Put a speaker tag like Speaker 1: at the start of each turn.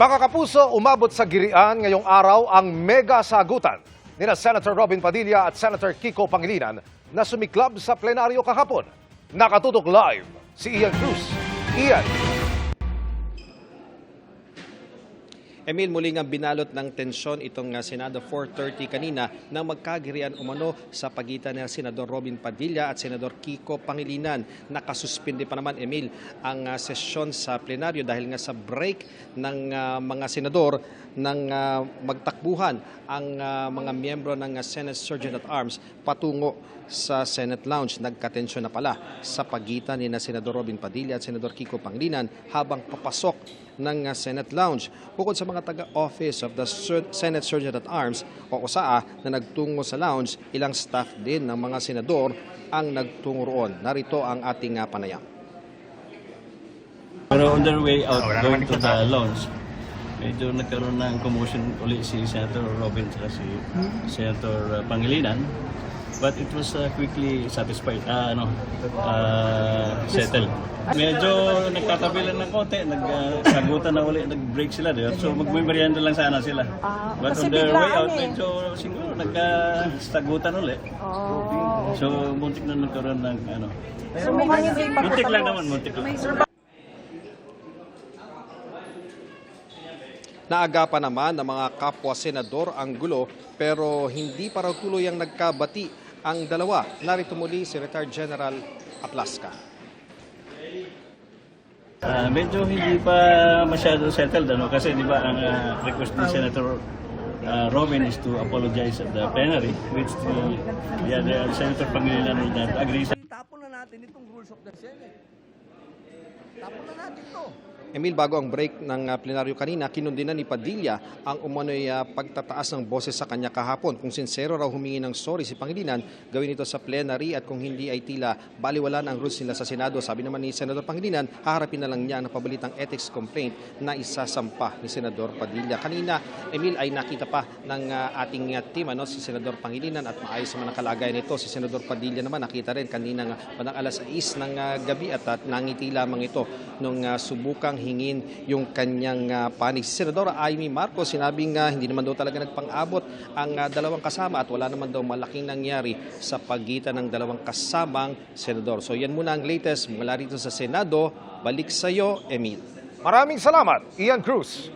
Speaker 1: Mga kapuso, umabot sa girian ngayong araw ang mega sagutan nina Senator Robin Padilla at Senator Kiko Pangilinan na sumiklab sa plenaryo kahapon. Nakatutok live si Ian Cruz. Ian.
Speaker 2: Emil, muling ang binalot ng tensyon itong Senado 430 kanina na magkagirian umano sa pagitan ng Senador Robin Padilla at Senador Kiko Pangilinan. Nakasuspindi pa naman, Emil, ang sesyon sa plenaryo dahil nga sa break ng mga senador nang magtakbuhan ang mga miyembro ng Senate Sergeant at Arms patungo sa Senate Lounge. Nagkatensyon na pala sa pagitan ni Senador Robin Padilla at Senador Kiko Pangilinan habang papasok ng Senate Lounge. Bukod sa mga taga-office of the Senate Sergeant at Arms o OSAA na nagtungo sa lounge, ilang staff din ng mga senador ang nagtungo roon. Narito ang ating panayam.
Speaker 3: Pero on their way out going to the lounge, medyo nagkaroon ng commotion ulit si Senator Robin at si Senator Pangilinan. But it was quickly satisfied, settled. Medyo nagkatabilan ng konti, nagsagutan na ulit, nag-break sila. Diba? So magmimerienda lang sana sila. But on their way out, medyo siguro nagkasagutan ulit. So muntik na nagkaroon ng
Speaker 4: So may
Speaker 3: muntik lang naman, muntik lang.
Speaker 2: Naagapan naman ng mga kapwa senador ang gulo pero hindi para tuloy ang nagkabati ang dalawa. Narito muli si Retired General Aplasca.
Speaker 3: Medyo hindi pa masyado settled kasi di ba ang request ni Senator Robin is to apologize at the plenary, which the other Senator Pangilinan will not agree.
Speaker 5: Tapon na natin itong rules of the Senate. Tapon na natin ito.
Speaker 2: Emil, bago ang break ng plenaryo kanina, kinundinan ni Padilla ang umano'y pagtataas ng boses sa kanya kahapon. Kung sincero raw humingi ng sorry si Pangilinan, gawin ito sa plenary at kung hindi ay tila baliwala ang rules nila sa Senado. Sabi naman ni Senador Pangilinan, haharapin na lang niya ang napabalitang ethics complaint na isasampa ni Senador Padilla. Kanina, Emil, ay nakita pa ng ating team, si Senador Pangilinan at maayos naman ang kalagayan nito. Si Senador Padilla naman nakita rin kanina bandang alas 6 ng gabi at nangiti lamang ito nung subukang hingin yung kanyang panig. Si Senadora Amy Marcos sinabing hindi naman daw talaga nagpang-abot ang dalawang kasama at wala naman daw malaking nangyari sa pagitan ng dalawang kasamang senador. So yan muna ang latest mula rito sa Senado. Balik sa iyo, Emil.
Speaker 1: Maraming salamat, Ian Cruz.